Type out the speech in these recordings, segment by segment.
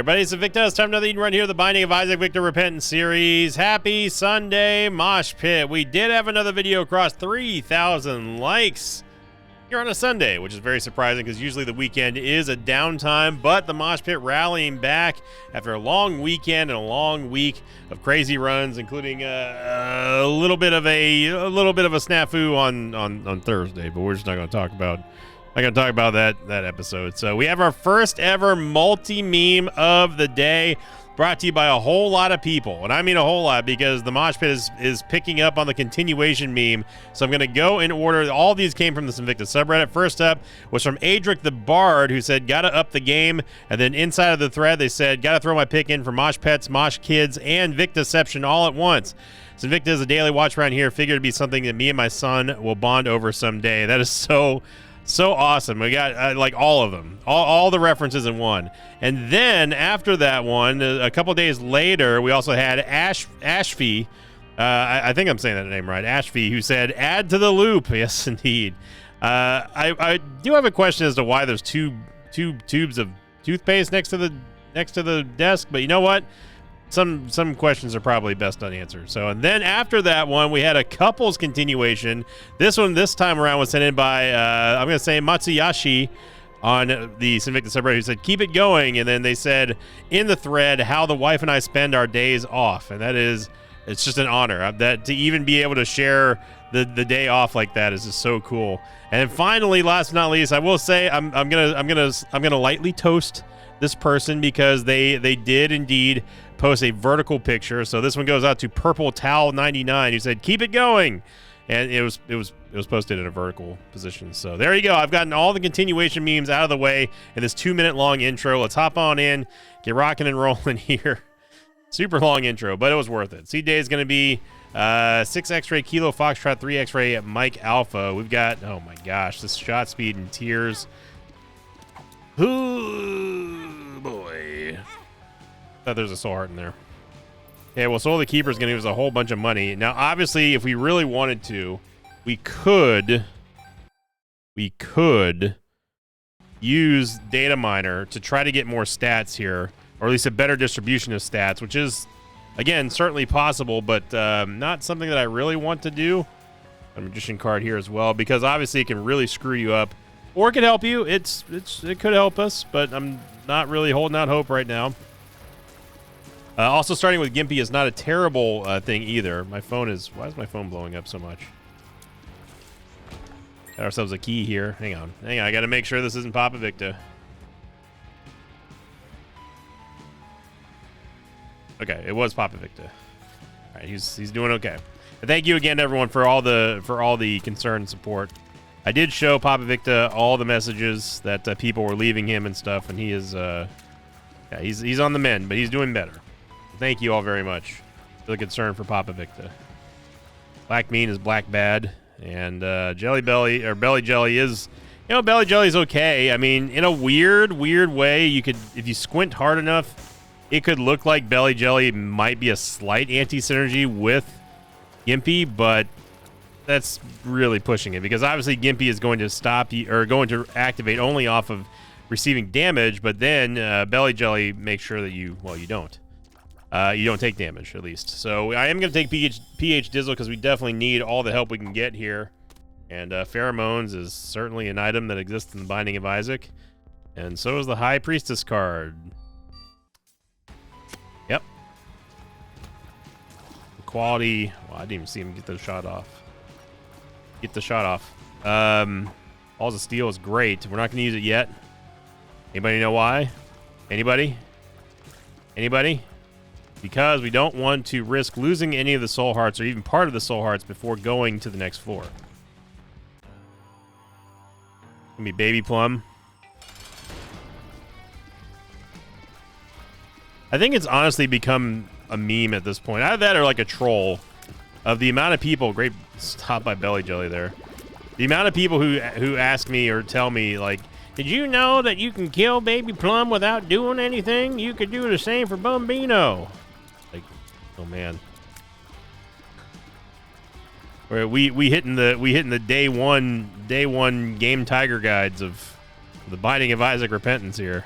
Everybody, it's Invicta. It's time for another Eden Run here, the Binding of Isaac Victor Repentance series. Happy Sunday, Mosh Pit. We did have another video across 3,000 likes here on a Sunday, which is very surprising because usually the weekend is a downtime, but the Mosh Pit rallying back after a long weekend and a long week of crazy runs, including a little bit of a snafu on Thursday, but we're just not going to talk about. I'm going to talk about that episode. So we have our first ever multi-meme of the day, brought to you by a whole lot of people. And I mean a whole lot because the Mosh Pit is picking up on the continuation meme. So I'm going to go in order. All these came from the Invicta subreddit. First up was from Adric the Bard, who said, gotta up the game. And then inside of the thread, they said, gotta throw my pick in for Mosh Pets, Mosh Kids, and Victaception all at once. So Invicta is a daily watch around here. Figured it'd be something that me and my son will bond over someday. That is so awesome. We got like all of them, all the references in one. And then after that one, a couple days later, we also had Ashfee. I think I'm saying that name right. Ashfee, who said, add to the loop. Yes, indeed. I do have a question as to why there's two tubes of toothpaste next to the desk, but you know what? Some questions are probably best unanswered. So, and then after that one, we had a couples continuation. This time around was sent in by, I'm going to say Matsuyashi on the Invicta subreddit, who said, keep it going. And then they said in the thread how the wife and I spend our days off. And it's just an honor that to even be able to share the day off like that is just so cool. And then finally, last but not least, I will say I'm gonna lightly toast this person because they did indeed post a vertical picture. So this one goes out to Purple Towel 99, who said, keep it going. And it was posted in a vertical position. So there you go. I've gotten all the continuation memes out of the way in this 2-minute long intro. Let's hop on in, get rocking and rolling here. Super long intro, but it was worth it. Seed day is going to be 6 X-ray Kilo Foxtrot 3 X-ray at Mike Alpha. We've got, oh my gosh, this shot speed and tears. Ooh, boy. Thought there's a soul heart in there. Okay, well, Soul of the Keeper is going to give us a whole bunch of money. Now, obviously, if we really wanted to, we could use Data Miner to try to get more stats here, or at least a better distribution of stats, which is, again, certainly possible, but not something that I really want to do. A Magician card here as well, because obviously it can really screw you up, or it could help you. It could help us, but I'm not really holding out hope right now. Also, starting with Gimpy is not a terrible thing either. Why is my phone blowing up so much? Got ourselves a key here. Hang on. I got to make sure this isn't Papa Victa. Okay, it was Papa Victa. All right, he's doing okay. And thank you again to everyone for all the concern and support. I did show Papa Victa all the messages that people were leaving him and stuff, and he is he's on the mend, but he's doing better. Thank you all very much for the concern for Papa Victa. Black Mean is Black Bad, and Jelly Belly or Belly Jelly is, Belly Jelly is okay. I mean, in a weird way, you could, if you squint hard enough, it could look like Belly Jelly might be a slight anti-synergy with Gimpy, but that's really pushing it because obviously Gimpy is going to stop you or going to activate only off of receiving damage, but then Belly Jelly makes sure that you don't. You don't take damage, at least. So I am going to take PH Dizzle because we definitely need all the help we can get here. And Pheromones is certainly an item that exists in the Binding of Isaac. And so is the High Priestess card. Yep. Quality. Well, I didn't even see him get the shot off. Balls of Steel is great. We're not going to use it yet. Anybody know why? Anybody? Because we don't want to risk losing any of the soul hearts or even part of the soul hearts before going to the next floor. Gonna be Baby Plum. I think it's honestly become a meme at this point. Either that or like a troll of the amount of people. Great stop by Belly Jelly there. The amount of people who ask me or tell me like, did you know that you can kill Baby Plum without doing anything? You could do the same for Bumbino. Like, oh man. We hitting the day one game tiger guides of the Binding of Isaac Repentance here.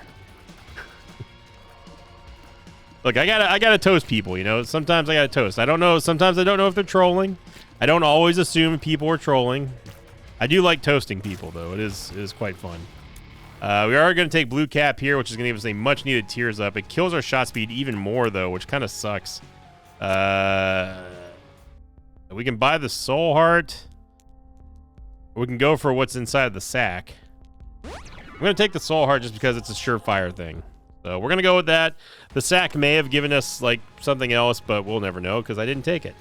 Look, I gotta toast people, you know. Sometimes I gotta toast. I don't know. Sometimes I don't know if they're trolling. I don't always assume people are trolling. I do like toasting people, though. It is quite fun. We are going to take Blue Cap here, which is going to give us a much-needed Tears Up. It kills our shot speed even more, though, which kind of sucks. We can buy the Soul Heart. Or we can go for what's inside the sack. I'm going to take the Soul Heart just because it's a surefire thing. So we're going to go with that. The sack may have given us, like, something else, but we'll never know because I didn't take it.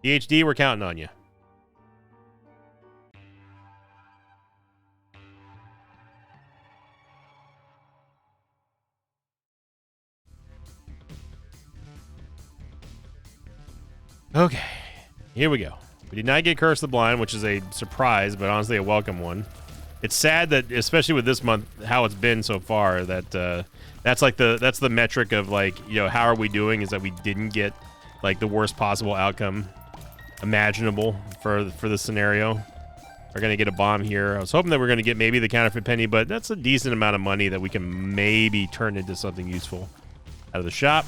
PhD, we're counting on you. Okay, here we go. We did not get Curse of the Blind, which is a surprise, but honestly a welcome one. It's sad that, especially with this month, how it's been so far, that that's the metric of, like, you know, how are we doing, is that we didn't get, like, the worst possible outcome imaginable for the scenario. We're gonna get a bomb here. I was hoping that we're gonna get maybe the counterfeit penny, but that's a decent amount of money that we can maybe turn into something useful out of the shop.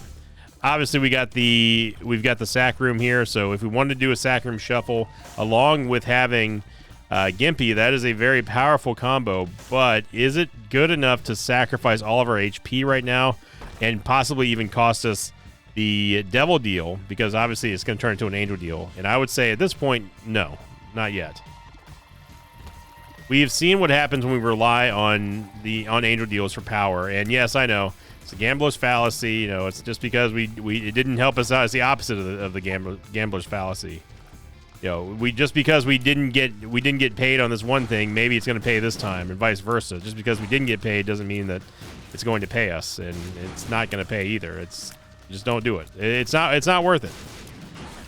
Obviously, we've got the sack room here, so if we wanted to do a sack room shuffle along with having Gimpy, that is a very powerful combo. But is it good enough to sacrifice all of our HP right now and possibly even cost us the Devil Deal? Because obviously it's going to turn into an Angel Deal, and I would say at this point, no, not yet. We've seen what happens when we rely on Angel Deals for power, and yes, I know. It's a gambler's fallacy, you know. It's just because it didn't help us out. It's the opposite of the gambler's fallacy. You know, because we didn't get paid on this one thing, maybe it's going to pay this time, and vice versa. Just because we didn't get paid doesn't mean that it's going to pay us, and it's not going to pay either. Just don't do it. It's not worth it.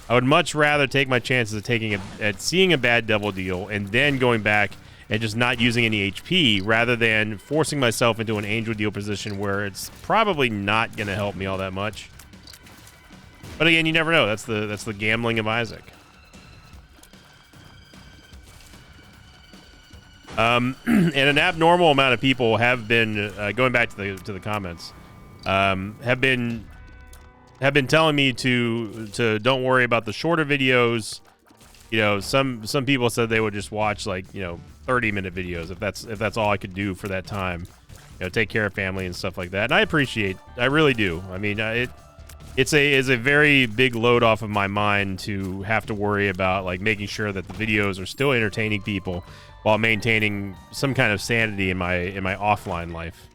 I would much rather take my chances of seeing a bad Devil Deal and then going back and just not using any HP, rather than forcing myself into an Angel Deal position where it's probably not going to help me all that much. But again, you never know. That's the gambling of Isaac. And an abnormal amount of people have been going back to the comments, have been telling me to don't worry about the shorter videos. You know, some people said they would just watch, like, you know, 30-minute videos if that's all I could do for that time. You know, take care of family and stuff like that. And I really do. I mean, it's a very big load off of my mind to have to worry about, like, making sure that the videos are still entertaining people while maintaining some kind of sanity in my offline life.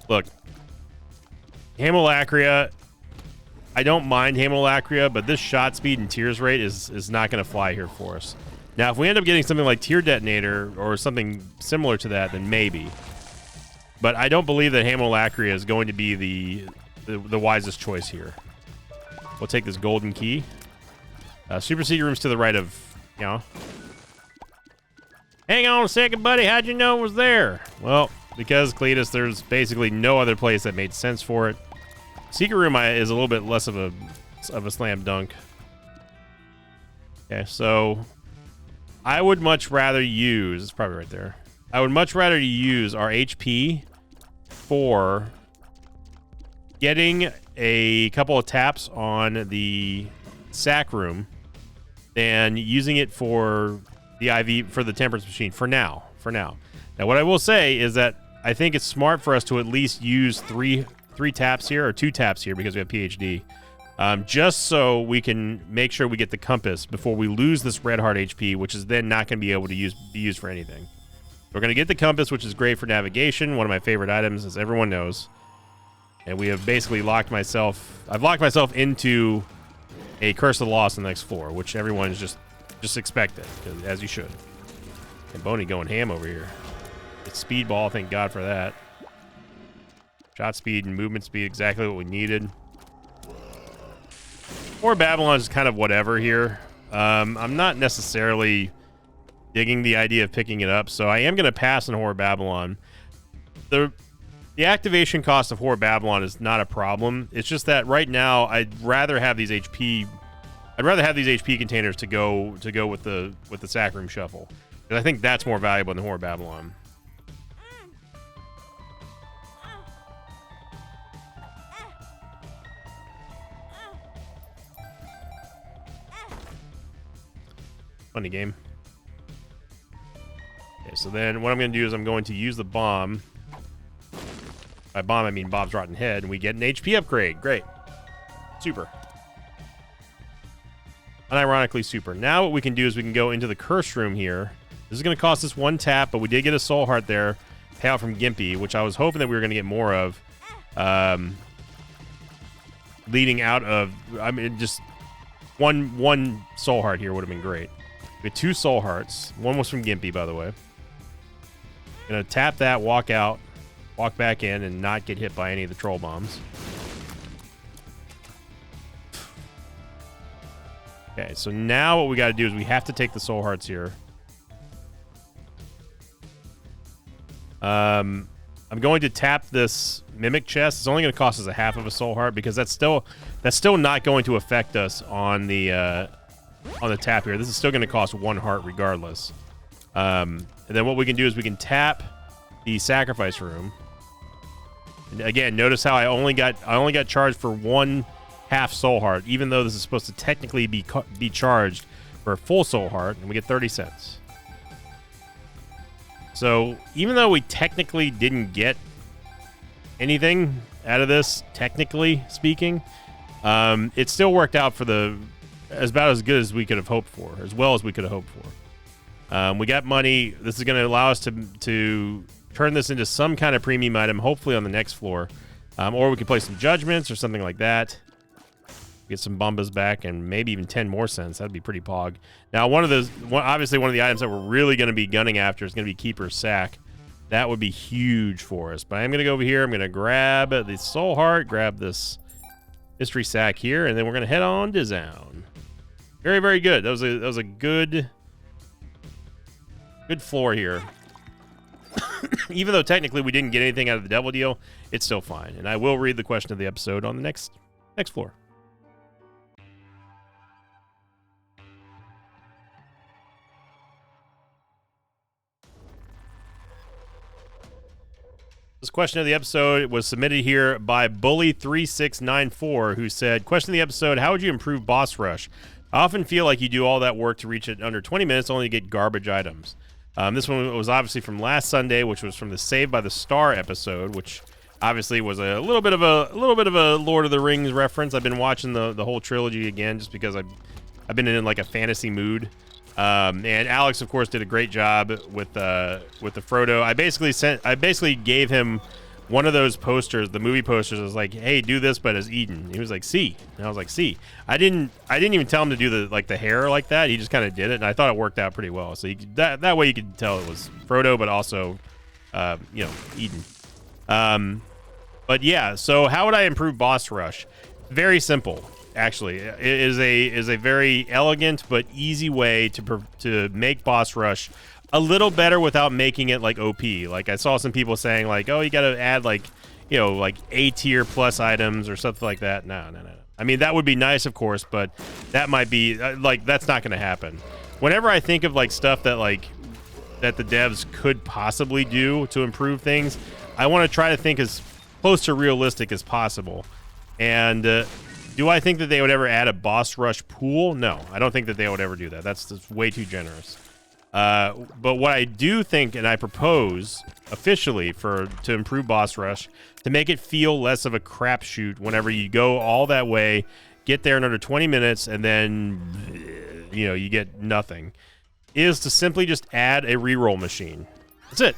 Look, Hamulacria, I don't mind Hamulacria, but this shot speed and tears rate is not going to fly here for us. Now, if we end up getting something like Tear Detonator or something similar to that, then maybe. But I don't believe that Hamulacria is going to be the wisest choice here. We'll take this golden key. Super secret room's to the right of, you know. Hang on a second, buddy. How'd you know it was there? Well, because, Cletus, there's basically no other place that made sense for it. Secret room is a little bit less of a slam dunk. Okay, so I would much rather use, it's probably right there. I would much rather use our HP for getting a couple of taps on the sack room than using it for the IV, for the temperance machine for now. Now, what I will say is that I think it's smart for us to at least use three taps here, or 2 taps here, because we have PhD, just so we can make sure we get the compass before we lose this red heart HP, which is then not going to be able to be used for anything. We're going to get the compass, which is great for navigation, one of my favorite items, as everyone knows. And we have basically I've locked myself into a Curse of the Lost on the next floor, which everyone is just expected, as you should. And Boney going ham over here. It's speedball, thank God for that. Shot speed and movement speed, exactly what we needed. Or Babylon is kind of whatever here. I'm not necessarily digging the idea of picking it up, so I am going to pass on Horror Babylon. The activation cost of Horror Babylon is not a problem. It's just that right now I'd rather have these HP containers to go with the sack room shuffle, because I think that's more valuable than Horror Babylon. Funny game. Okay, so then what I'm going to do is I'm going to use the bomb. By bomb, I mean Bob's Rotten Head, and we get an HP upgrade. Great. Super. Unironically super. Now what we can do is we can go into the curse room here. This is going to cost us 1 tap, but we did get a soul heart there. Payout from Gimpy, which I was hoping that we were going to get more of. Leading out of... I mean, just one soul heart here would have been great. We had 2 soul hearts. One was from Gimpy, by the way. Going to tap that, walk out, walk back in, and not get hit by any of the troll bombs. Okay, so now what we got to do is we have to take the soul hearts here. I'm going to tap this mimic chest. It's only going to cost us a half of a soul heart because that's still not going to affect us on the tap here. This is still going to cost 1 heart regardless. And then what we can do is we can tap the sacrifice room. And again, notice how I only got charged for 1 half soul heart, even though this is supposed to technically be charged for a full soul heart, and we get 30 cents. So even though we technically didn't get anything out of this, technically speaking, it still worked out for about as good as we could have hoped for, as well as we could have hoped for. We got money. This is going to allow us to turn this into some kind of premium item, hopefully on the next floor. Or we could play some judgments or something like that. Get some Bumbas back and maybe even 10 more cents. That'd be pretty pog. Now, obviously one of the items that we're really going to be gunning after is going to be Keeper's Sack. That would be huge for us. But I'm going to go over here. I'm going to grab the Soul Heart, grab this Mystery Sack here, and then we're going to head on to Zown. Very, very good. That was a good floor here. Even though technically we didn't get anything out of the Devil Deal, it's still fine. And I will read the question of the episode on the next floor. This question of the episode was submitted here by Bully3694, who said, question of the episode, how would you improve boss rush? I often feel like you do all that work to reach it under 20 minutes only to get garbage items. This one was obviously from last Sunday, which was from the Saved by the Star episode, which obviously was a little bit of a Lord of the Rings reference. I've been watching the whole trilogy again just because I've been in like a fantasy mood. And Alex, of course, did a great job with the Frodo. I basically gave him one of those posters, the movie posters. I was like, "Hey, do this, but as Eden." He was like, "See," and I was like, "See." I didn't even tell him to do the hair like that. He just kind of did it, and I thought it worked out pretty well. So that way you could tell it was Frodo, but also, Eden. But yeah. So how would I improve boss rush? Very simple. Actually, it is a very elegant but easy way to make boss rush a little better without making it like OP. Like I saw some people saying like, oh, you got to add like A tier plus items or something like that. No. I mean, that would be nice, of course, but that might be that's not going to happen. Whenever I think of like stuff that the devs could possibly do to improve things, I want to try to think as close to realistic as possible. And do I think that they would ever add a boss rush pool? No, I don't think that they would ever do that. That's way too generous. But what I do think, and I propose officially to improve boss rush, to make it feel less of a crapshoot whenever you go all that way, get there in under 20 minutes, and then you get nothing, is to simply just add a reroll machine. That's it.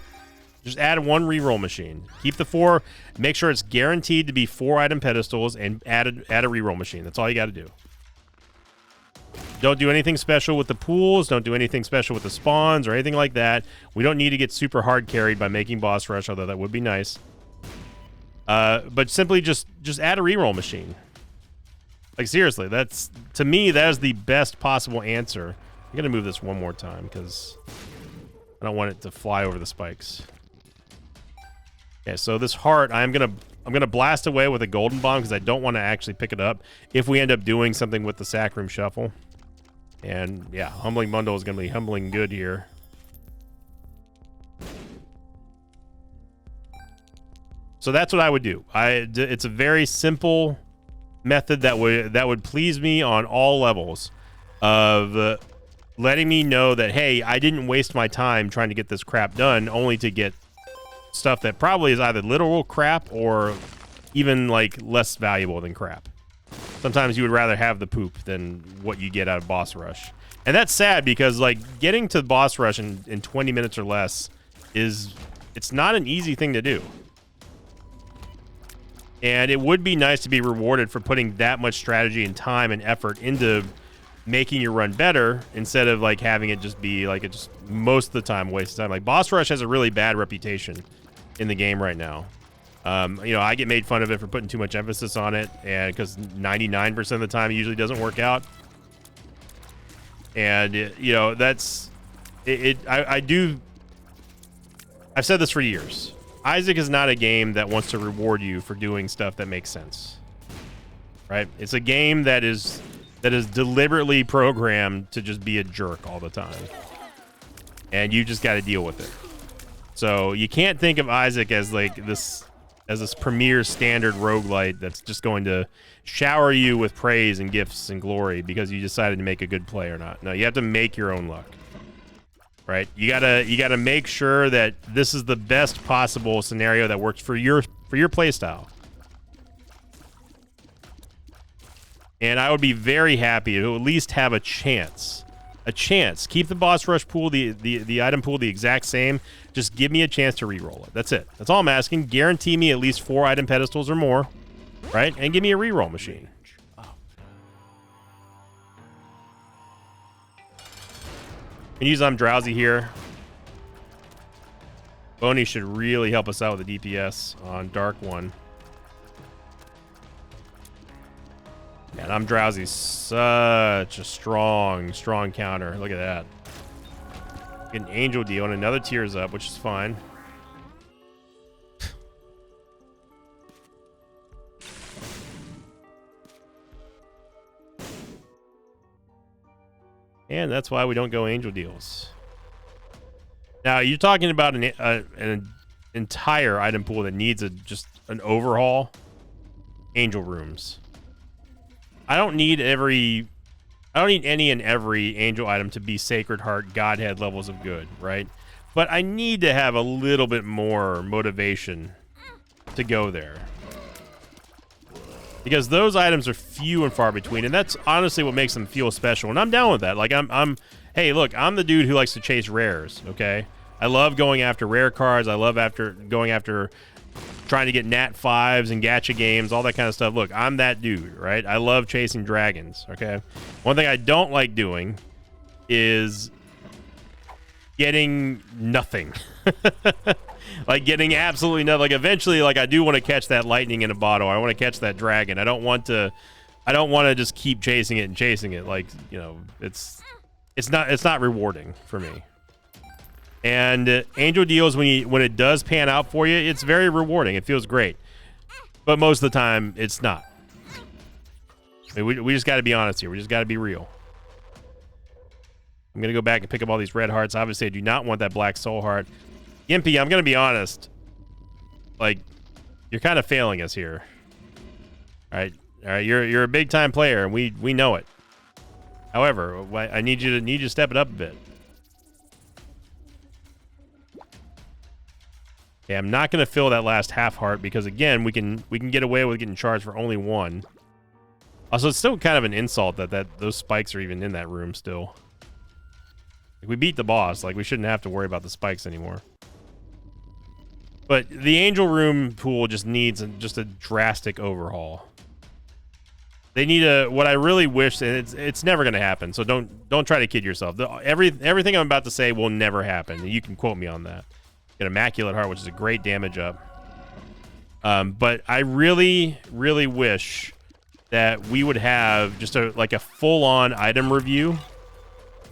Just add 1 reroll machine. Keep the 4. Make sure it's guaranteed to be 4 item pedestals, and add a reroll machine. That's all you got to do. Don't do anything special with the pools. Don't do anything special with the spawns or anything like that. We don't need to get super hard carried by making boss rush, although that would be nice. But simply just add a reroll machine. Like seriously, to me that is the best possible answer. I'm gonna move this one more time because I don't want it to fly over the spikes. Okay, so this heart, I'm gonna blast away with a golden bomb because I don't want to actually pick it up if we end up doing something with the sack room shuffle. And yeah, humbling bundle is gonna be humbling good here. So that's what I would do. It's a very simple method that would please me on all levels of letting me know that, hey, I didn't waste my time trying to get this crap done only to get stuff that probably is either literal crap or even like less valuable than crap. Sometimes you would rather have the poop than what you get out of boss rush. And that's sad because like getting to boss rush in 20 minutes or less it's not an easy thing to do. And it would be nice to be rewarded for putting that much strategy and time and effort into making your run better instead of like having it just be like it just most of the time waste of time. Like boss rush has a really bad reputation in the game right now. You know, I get made fun of it for putting too much emphasis on it, and because 99% of the time it usually doesn't work out. And you know, that's it. I've said this for years. Isaac is not a game that wants to reward you for doing stuff that makes sense, right? It's a game that is deliberately programmed to just be a jerk all the time, and you just got to deal with it. So you can't think of Isaac as like this premier standard roguelite that's just going to shower you with praise and gifts and glory because you decided to make a good play or not. No, you have to make your own luck. Right? You gotta make sure that this is the best possible scenario that works for your play style. And I would be very happy to at least have a chance. Keep the boss rush pool, the item pool the exact same. Just give me a chance to reroll it. That's it. That's all I'm asking. Guarantee me at least 4 item pedestals or more, right? And give me a reroll machine. Can use I'm drowsy here. Boney should really help us out with the DPS on Dark One. And I'm drowsy, such a strong counter. Look at that. Get an angel deal and another tears up, which is fine. And that's why we don't go angel deals. Now, you're talking about an entire item pool that needs just an overhaul. Angel rooms. I don't need any and every angel item to be Sacred Heart Godhead levels of good, right? But I need to have a little bit more motivation to go there. Because those items are few and far between, and that's honestly what makes them feel special. And I'm down with that. Like hey, look, I'm the dude who likes to chase rares, okay? I love going after rare cards. I love going after trying to get Nat 5s and gacha games, all that kind of stuff. Look, I'm that dude, right? I love chasing dragons, okay? One thing I don't like doing is getting nothing. Like getting absolutely nothing. Like eventually, like I do want to catch that lightning in a bottle. I want to catch that dragon. I don't want to just keep chasing it. Like, you know, it's not rewarding for me. And angel deals, when it does pan out for you, it's very rewarding. It feels great. But most of the time, it's not. I mean, we just got to be honest here. We just got to be real. I'm going to go back and pick up all these red hearts. Obviously, I do not want that black soul heart. Gimpy, I'm going to be honest. Like, you're kind of failing us here. All right, you're a big time player, and we know it. However, I need you to step it up a bit. Okay, I'm not going to fill that last half heart because again, we can get away with getting charged for only 1. Also, it's still kind of an insult that those spikes are even in that room still. Like, we beat the boss. Like, we shouldn't have to worry about the spikes anymore. But the angel room pool just needs just a drastic overhaul. They need what I really wish, and it's never going to happen. So don't try to kid yourself. Everything I'm about to say will never happen. And you can quote me on that. Get Immaculate Heart, which is a great damage up. But I really, really wish that we would have just a full-on item review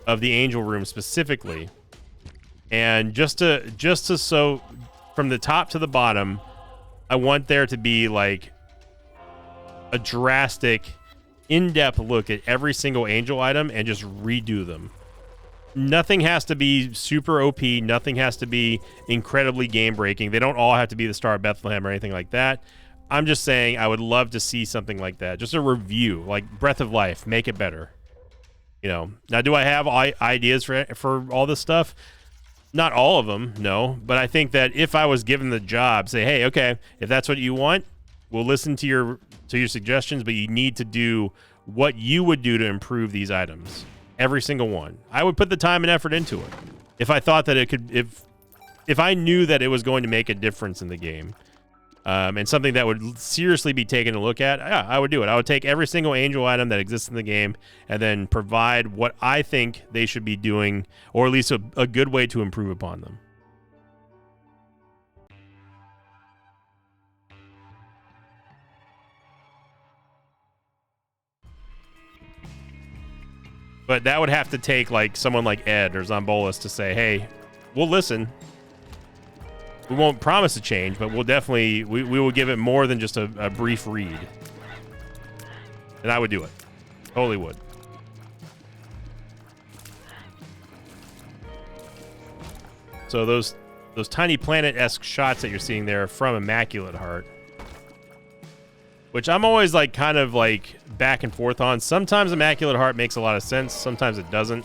of the angel room specifically, and just to so from the top to the bottom, I want there to be like a drastic, in-depth look at every single angel item and just redo them. Nothing has to be super OP. Nothing has to be incredibly game-breaking. They don't all have to be the Star of Bethlehem or anything like that. I'm just saying I would love to see something like that. Just a review, like Breath of Life. Make it better. You know, now do I have ideas for all this stuff? Not all of them, no. But I think that if I was given the job, say, hey, okay, if that's what you want, we'll listen to your suggestions, but you need to do what you would do to improve these items. Every single one. I would put the time and effort into it. If I thought that it could, if I knew that it was going to make a difference in the game, and something that would seriously be taken a look at, yeah, I would do it. I would take every single angel item that exists in the game and then provide what I think they should be doing, or at least a good way to improve upon them. But that would have to take like someone like Ed or Zombolis to say, hey, we'll listen. We won't promise a change, but we'll definitely, we will give it more than just a brief read. And I would do it. Totally would. So those Tiny Planet-esque shots that you're seeing there are from Immaculate Heart. Which I'm always like kind of like back and forth on. Sometimes Immaculate Heart makes a lot of sense. Sometimes it doesn't.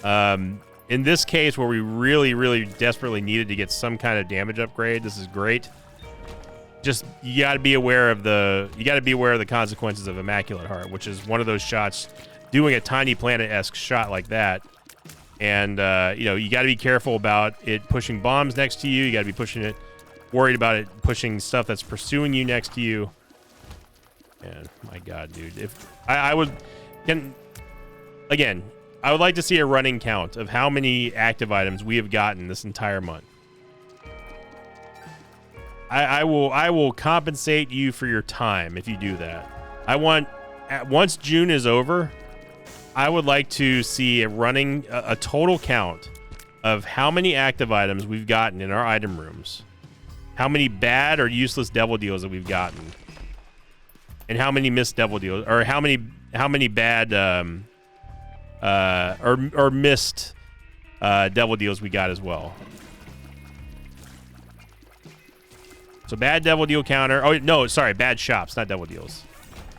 In this case, where we really, really desperately needed to get some kind of damage upgrade, this is great. Just you got to be aware of the consequences of Immaculate Heart, which is one of those shots, doing a Tiny Planet-esque shot like that, and you know, you got to be careful about it pushing bombs next to you. You got to be worried about it pushing stuff that's pursuing you next to you. And my God, dude, if I would like to see a running count of how many active items we have gotten this entire month. I will compensate you for your time if you do that. Once June is over, I would like to see a total count of how many active items we've gotten in our item rooms, how many bad or useless devil deals that we've gotten, and how many missed devil deals, or how many bad or missed devil deals we got as well. So bad devil deal counter. Oh no, sorry, bad shops, not devil deals.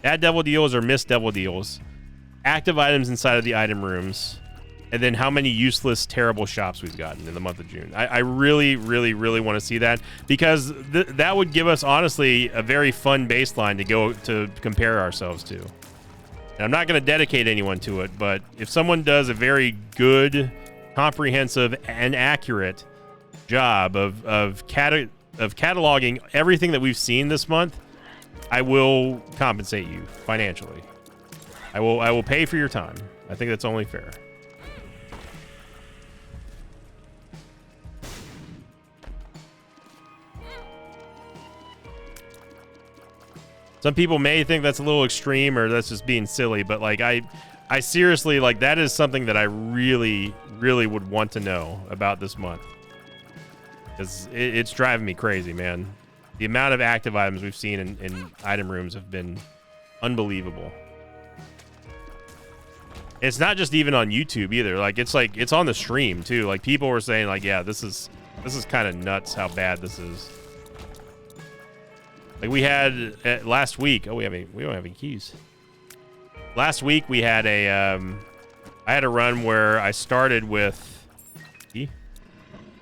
Bad devil deals or missed devil deals. Active items inside of the item rooms, and then how many useless, terrible shops we've gotten in the month of June. I really, really, really want to see that, because that would give us, honestly, a very fun baseline to go to compare ourselves to. And I'm not going to dedicate anyone to it, but if someone does a very good, comprehensive, and accurate job of cataloging everything that we've seen this month, I will compensate you financially. I will pay for your time. I think that's only fair. Some people may think that's a little extreme, or that's just being silly, but like I seriously, like, that is something that I really, really would want to know about this month, because it's driving me crazy, man. The amount of active items we've seen in item rooms have been unbelievable. It's not just even on YouTube either. Like it's on the stream too. Like, people were saying like, yeah, this is kind of nuts how bad this is. Like, we had last week. Oh, we don't have any keys. Last week we had I had a run where I started with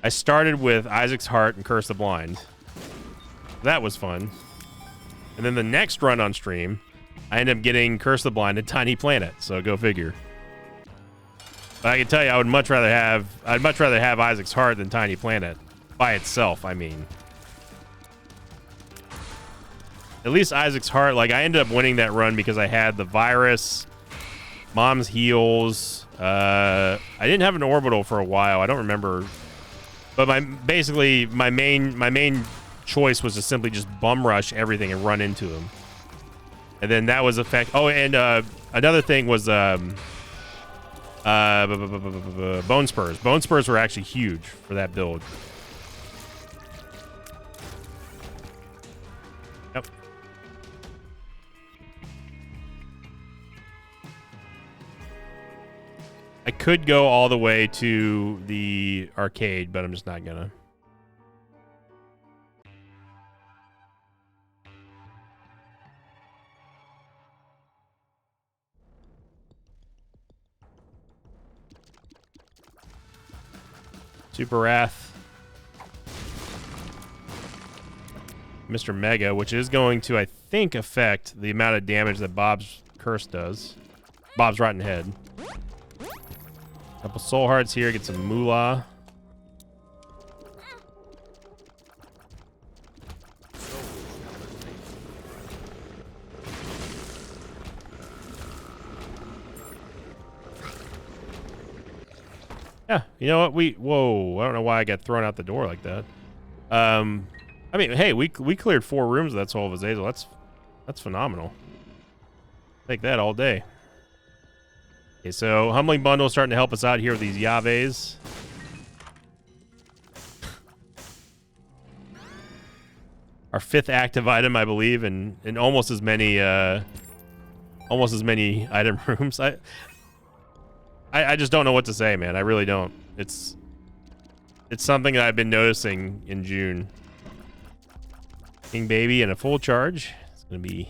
Isaac's Heart and Curse the Blind. That was fun. And then the next run on stream, I ended up getting Curse the Blind and Tiny Planet. So go figure. But I can tell you, I'd much rather have Isaac's Heart than Tiny Planet by itself. I mean, at least Isaac's Heart, like, I ended up winning that run because I had the virus, Mom's Heals. I didn't have an orbital for a while. I don't remember, but my main choice was to simply just bum rush everything and run into him. And then that was effect. Oh, and another thing was Bone Spurs. Bone Spurs were actually huge for that build. Yep. I could go all the way to the arcade, but I'm just not gonna. Super Wrath. Mr. Mega, which is going to, I think, affect the amount of damage that Bob's Curse does. Bob's Rotten Head. Couple Soul Hearts here, get some Moolah. Yeah, you know what? Whoa, I don't know why I got thrown out the door like that. I mean, hey, we cleared 4 rooms with that Soul of Azazel. That's phenomenal. Take that all day. Okay, so Humbling Bundle starting to help us out here with these Yaves. Our 5th active item, I believe, and almost as many item rooms. I just don't know what to say, man. I really don't. It's something that I've been noticing in June. King Baby and a full charge. It's gonna be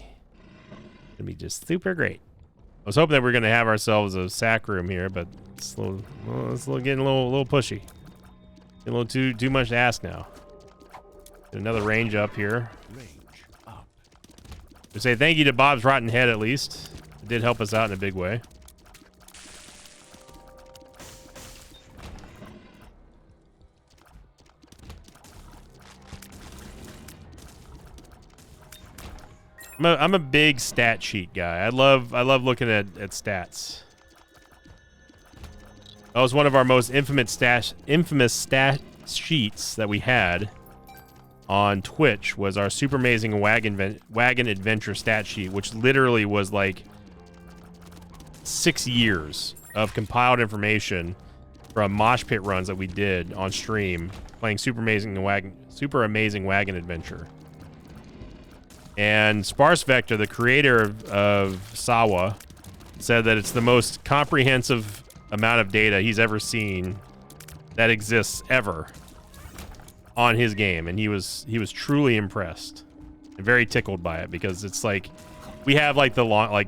just super great. I was hoping that we're gonna have ourselves a sack room here, but it's getting a little pushy. Getting a little too much to ask now. Get another range up here. We say thank you to Bob's Rotten Head at least. It did help us out in a big way. I'm a big stat sheet guy. I love looking at stats. That was one of our most infamous stat sheets that we had on Twitch, was our Super Amazing Wagon Adventure stat sheet, which literally was like 6 years of compiled information from mosh pit runs that we did on stream playing Super Amazing Wagon Adventure. And Sparse Vector, the creator of Sawa, said that it's the most comprehensive amount of data he's ever seen that exists ever on his game, and he was truly impressed and very tickled by it, because it's like we have like the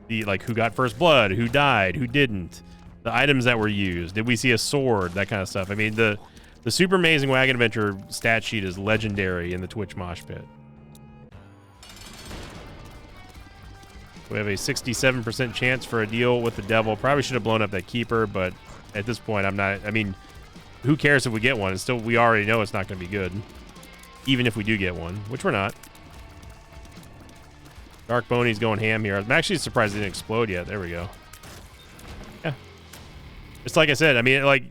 who got first blood, who died, who didn't, the items that were used, did we see a sword, that kind of stuff. I mean, the Super Amazing Wagon Adventure stat sheet is legendary in the Twitch mosh pit. We have a 67% chance for a deal with the devil. Probably should have blown up that keeper, but at this point, I'm not. I mean, who cares if we get one? It's still, we already know it's not going to be good, even if we do get one, which we're not. Dark Boney's going ham here. I'm actually surprised it didn't explode yet. There we go. Yeah, it's like I said. I mean, like,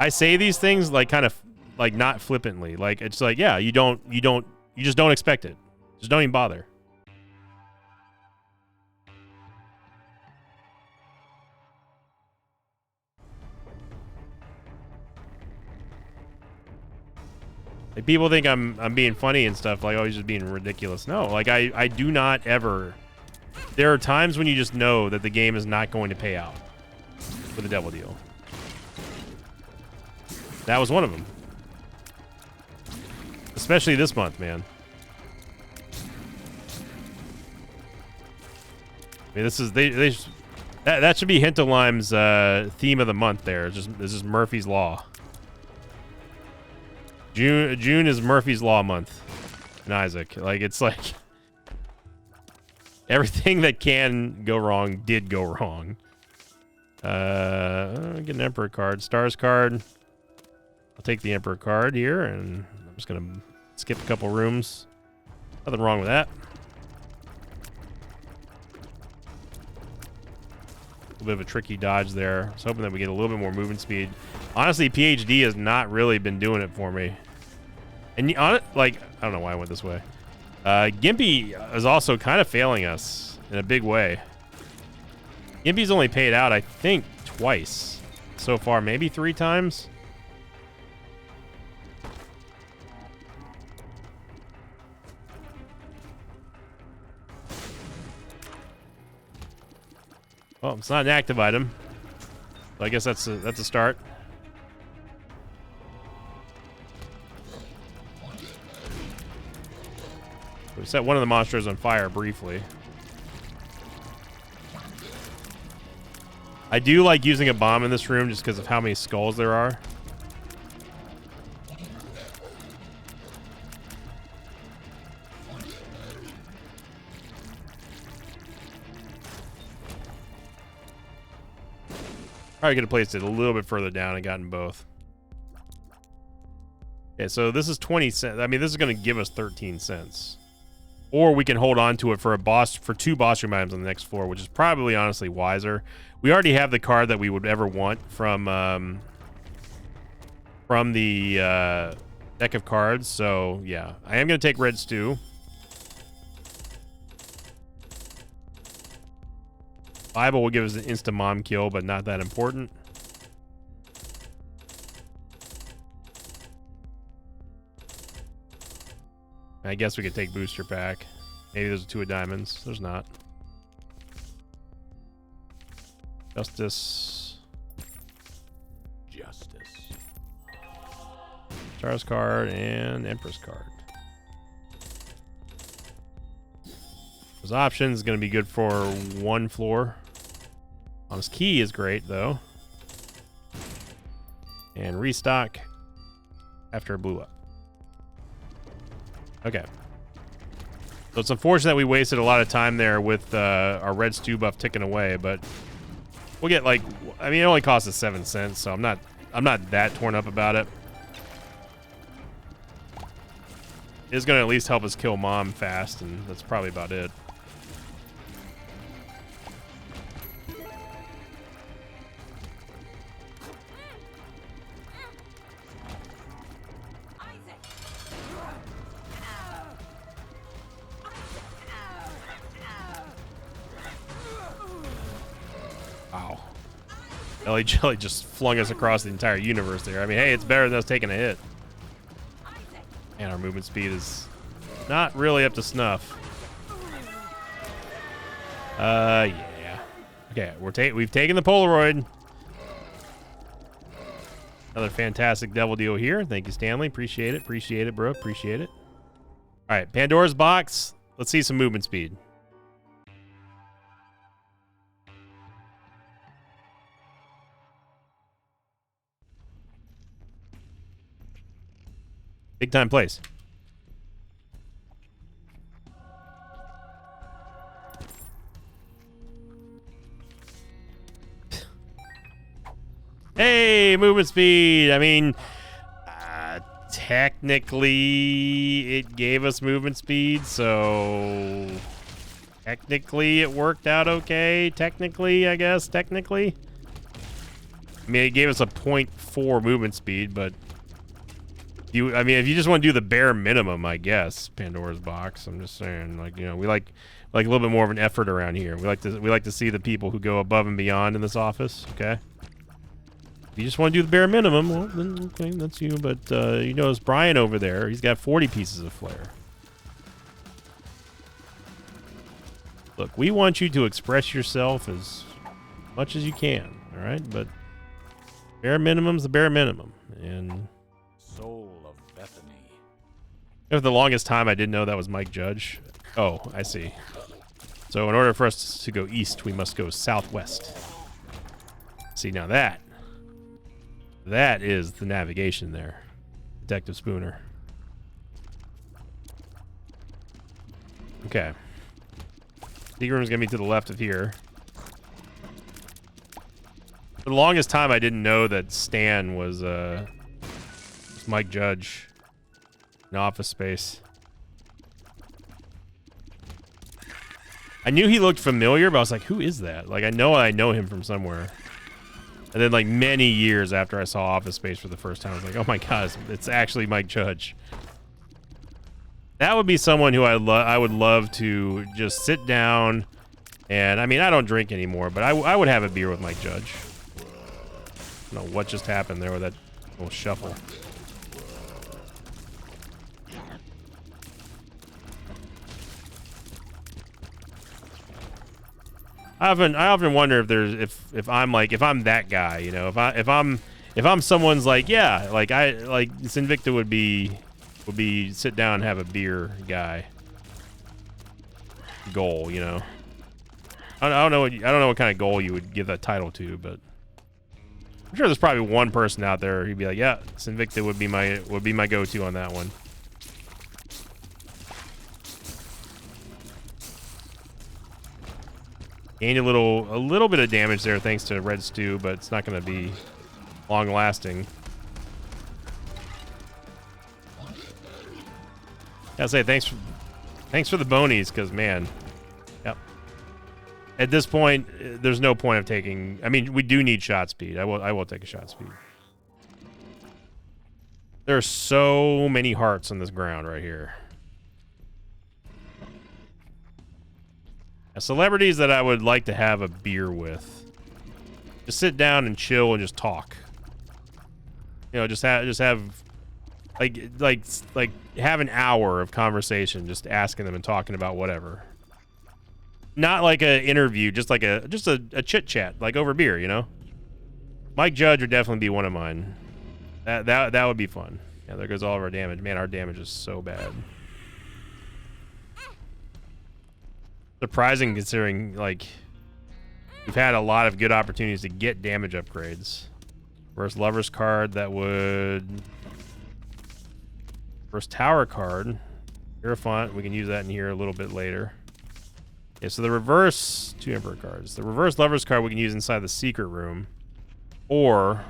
I say these things like kind of like not flippantly. Like, it's like, yeah, you just don't expect it. Just don't even bother. Like, people think I'm being funny and stuff, like, oh, he's just being ridiculous. No, like, I do not ever. There are times when you just know that the game is not going to pay out with a devil deal. That was one of them. Especially this month, man. I mean, this is that should be Hintalime's theme of the month. There, this is Murphy's Law. June is Murphy's Law month in Isaac. Like, it's like everything that can go wrong did go wrong. Get an Emperor card, Stars card. I'll take the Emperor card here, and I'm just gonna skip a couple rooms. Nothing wrong with that. A bit of a tricky dodge there. I was hoping that we get a little bit more movement speed. Honestly, PhD has not really been doing it for me. And on it, like, I don't know why I went this way. Gimpy is also kind of failing us in a big way. Gimpy's only paid out, I think, twice so far, maybe 3 times. Well, it's not an active item, so I guess that's a start. We set one of the monsters on fire briefly. I do like using a bomb in this room just because of how many skulls there are. Probably could have placed it a little bit further down and gotten both. Okay, so this is 20 cents. I mean, this is going to give us 13 cents. Or we can hold on to it for two boss room items on the next floor, which is probably honestly wiser. We already have the card that we would ever want from the deck of cards. So yeah, I am going to take Red Stew. Bible will give us an instant mom kill, but not that important. I guess we could take booster pack. Maybe there's a 2 of diamonds. There's not. Justice. Stars card and Empress card. Those options going to be good for 1 floor. Honest Key is great though. And restock after it blew up. Okay. So it's unfortunate that we wasted a lot of time there with our Red Stew buff ticking away, but we'll get like, I mean, it only cost us 7 cents, so I'm not that torn up about it. It's going to at least help us kill Mom fast, and that's probably about it. Wow. Ellie Jelly just flung us across the entire universe there. I mean, hey, it's better than us taking a hit. And our movement speed is not really up to snuff. Yeah. Okay, we've taken the Polaroid. Another fantastic devil deal here. Thank you, Stanley. Appreciate it. Appreciate it, bro. Appreciate it. All right, Pandora's box. Let's see some movement speed. Big time place. Hey, movement speed. I mean, technically it gave us movement speed, so technically it worked out okay. Technically, I guess. Technically. I mean, it gave us a 0.4 movement speed, but I mean, if you just want to do the bare minimum, I guess, Pandora's box. I'm just saying, like, you know, we like a little bit more of an effort around here. We like to see the people who go above and beyond in this office. Okay. If you just want to do the bare minimum, well, then okay, that's you. But you notice Brian over there, he's got 40 pieces of flair. Look, we want you to express yourself as much as you can. All right, but bare minimum's the bare minimum, and. For the longest time, I didn't know that was Mike Judge. Oh, I see. So in order for us to go east, we must go southwest. See, now that is the navigation there, Detective Spooner. Okay. The room is going to be to the left of here. For the longest time, I didn't know that Stan was Mike Judge. Office Space. I knew he looked familiar, but I was like, who is that? Like, I know him from somewhere. And then, like, many years after I saw Office Space for the first time, I was like, oh my god, it's actually Mike Judge. That would be someone who I would love to just sit down and, I mean, I don't drink anymore, but I would have a beer with Mike Judge. I don't know what just happened there with that little shuffle. I often wonder if I'm that guy, you know, if I'm someone's like, yeah, like Sinvicta would be sit down and have a beer guy goal, you know. I don't know what kind of goal you would give that title to, but I'm sure there's probably one person out there who'd be like, yeah, Sinvicta would be my go-to on that one. Gained a little bit of damage there thanks to Red Stew, but it's not going to be long lasting. Gotta say thanks for the bonies, because man, yep. At this point, there's no point of taking. I mean, we do need shot speed. I will take a shot speed. There are so many hearts on this ground right here. Celebrities that I would like to have a beer with. Just sit down and chill and just talk. You know, just have like have an hour of conversation, just asking them and talking about whatever. Not like an interview, just a chit chat, like over beer, you know. Mike Judge would definitely be one of mine. That would be fun. Yeah, there goes all of our damage. Man, our damage is so bad. Surprising considering, like, we've had a lot of good opportunities to get damage upgrades. First Lover's card, that would... First Tower card. Hierophant, we can use that in here a little bit later. Okay, so the reverse... 2 Emperor cards. The reverse Lover's card we can use inside the secret room. Or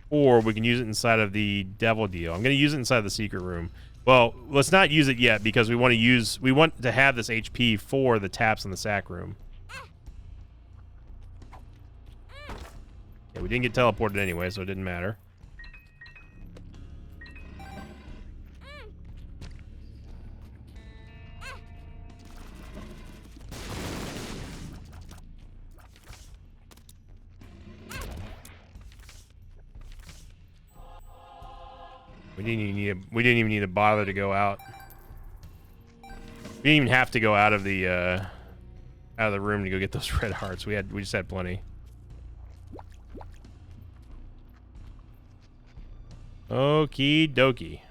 we can use it inside of the Devil Deal. I'm going to use it inside the secret room. Well, let's not use it yet because we want to have this HP for the taps in the sack room. Yeah, we didn't get teleported anyway, so it didn't matter. We didn't even need to bother to go out. We didn't even have to go out of the room to go get those red hearts. We just had plenty. Okie dokie.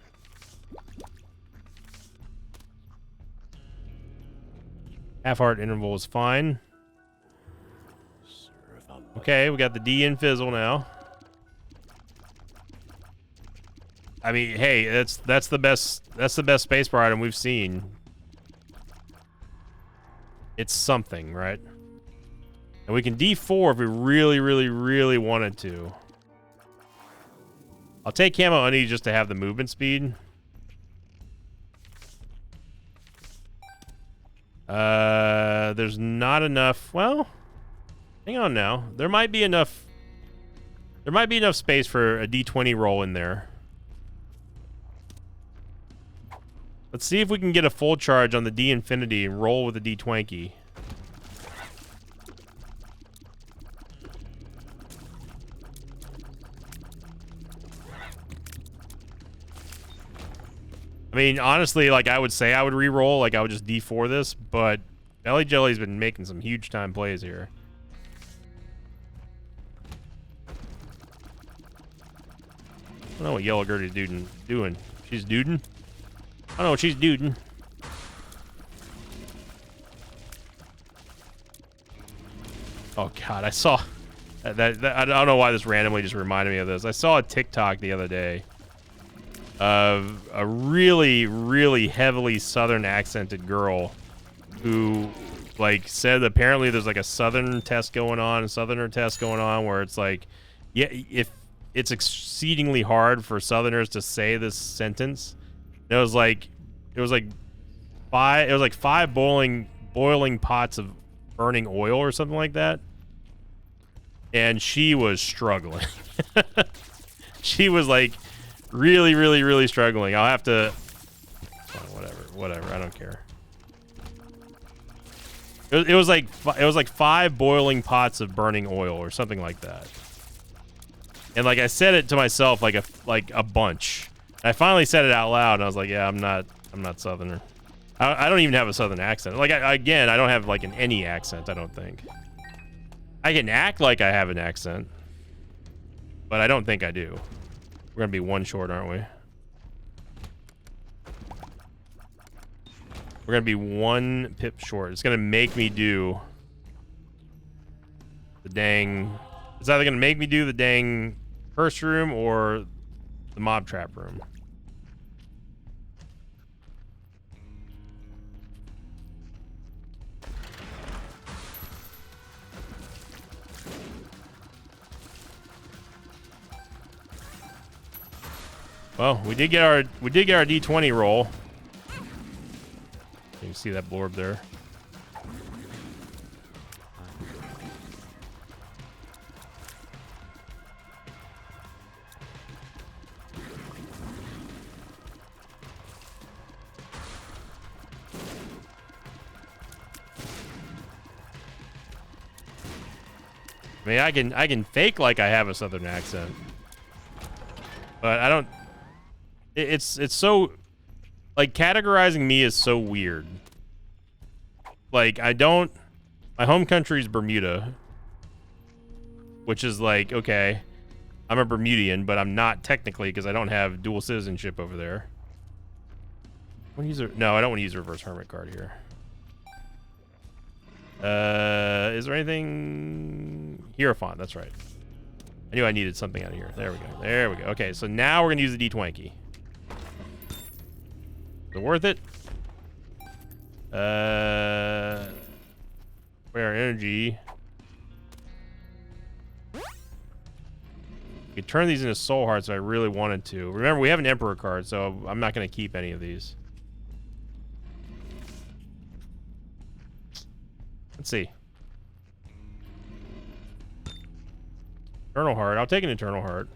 Half heart interval is fine. Okay, we got the D and Fizzle now. I mean, hey, that's the best spacebar item we've seen. It's something, right? And we can D4 if we really wanted to. I'll take Camo Honey just to have the movement speed. There's not enough. Well, hang on now. There might be enough space for a D20 roll in there. Let's see if we can get a full charge on the D Infinity and roll with the D Twanky. I mean, honestly, like I would say I would re-roll, like I would just D4 this, but Belly Jelly's been making some huge time plays here. I don't know what Yellow Gertie's doing. She's duding? I don't know what she's duding. Oh god, I saw that I don't know why this randomly just reminded me of this. I saw a TikTok the other day of a really heavily southern accented girl who like said apparently there's like a southerner test going on where it's like, yeah, if it's exceedingly hard for southerners to say this sentence. It was like five boiling pots of burning oil or something like that. And she was struggling. She was like really struggling. I'll have to whatever, I don't care. It was like 5 boiling pots of burning oil or something like that. And like I said it to myself like a bunch. I finally said it out loud, and I was like, "Yeah, I'm not Southerner. I don't even have a Southern accent. Like, again, I don't have like any accent. I don't think. I can act like I have an accent, but I don't think I do. We're gonna be 1 short, aren't we? We're gonna be 1 pip short. It's gonna make me do the dang. It's either gonna make me do the dang first room or the mob trap room. Well, we did get our D20 roll. You can see that blorb there. I mean, I can fake like I have a southern accent, but I don't. It's so, like, categorizing me is so weird. Like, I don't. My home country is Bermuda, which is like, okay, I'm a Bermudian, but I'm not technically because I don't have dual citizenship over there. No, I don't want to use a reverse hermit card here. Is there anything? Hierophant, that's right. I knew I needed something out of here. There we go. There we go. Okay, so now we're gonna use the D20. Is it worth it? Where energy? We could turn these into soul hearts if I really wanted to. Remember, we have an emperor card, so I'm not gonna keep any of these. Let's see. Eternal Heart. I'll take an Eternal Heart.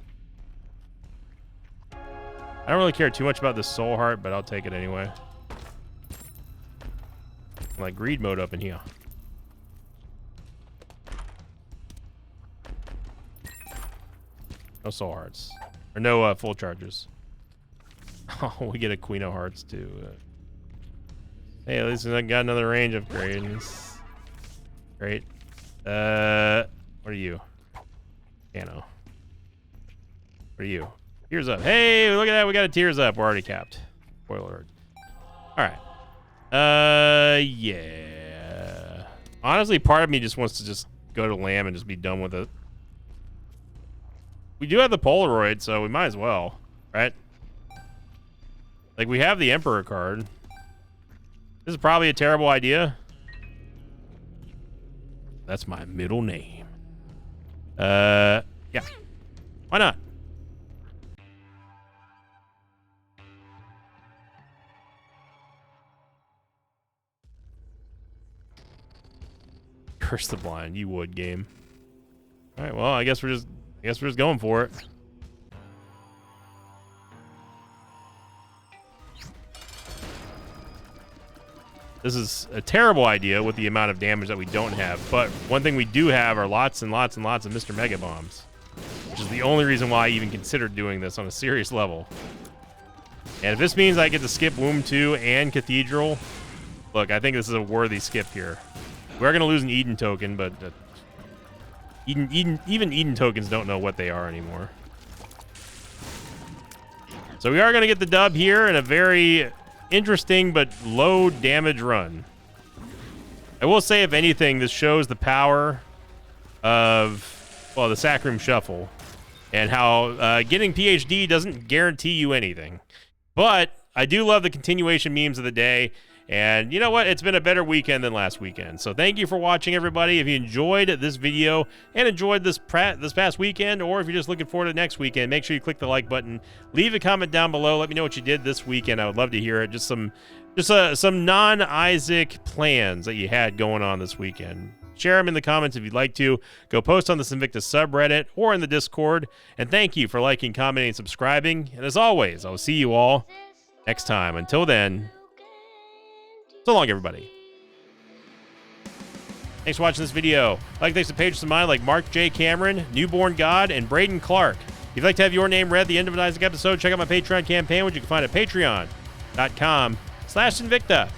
I don't really care too much about this Soul Heart, but I'll take it anyway. Like greed mode up in here. No Soul Hearts. Or no full charges. Oh, we get a Queen of Hearts too. Hey, at least I got another range upgrade. Great. What are you? Piano. What are you? Tears Up. Hey, look at that. We got a Tears Up. We're already capped. Spoiler alert. All right. Yeah. Honestly, part of me just wants to just go to Lamb and just be done with it. We do have the Polaroid, so we might as well, right? Like, we have the Emperor card. This is probably a terrible idea. That's my middle name. Yeah. Why not? Curse the Blind, you would, game. All right, well, I guess we're just going for it. This is a terrible idea with the amount of damage that we don't have, but one thing we do have are lots and lots and lots of Mr. Mega Bombs, which is the only reason why I even considered doing this on a serious level. And if this means I get to skip Womb 2 and Cathedral, look, I think this is a worthy skip here. We're going to lose an Eden token, but even Eden tokens don't know what they are anymore. So we are going to get the dub here in a very interesting but low damage run. I will say, if anything, this shows the power of, well, the Sacrum Shuffle and how getting PhD doesn't guarantee you anything. But I do love the continuation memes of the day. And you know what? It's been a better weekend than last weekend. So thank you for watching, everybody. If you enjoyed this video and enjoyed this past weekend, or if you're just looking forward to next weekend, make sure you click the like button. Leave a comment down below. Let me know what you did this weekend. I would love to hear it. Just some non-Isaac plans that you had going on this weekend. Share them in the comments if you'd like to. Go post on the Sinvicta subreddit or in the Discord. And thank you for liking, commenting, and subscribing. And as always, I'll see you all next time. Until then, so long, everybody. Thanks for watching this video. Thanks to patrons of mine like Mark J. Cameron, Newborn God, and Braden Clark. If you'd like to have your name read at the end of an Isaac episode, check out my Patreon campaign, which you can find at patreon.com/Sinvicta.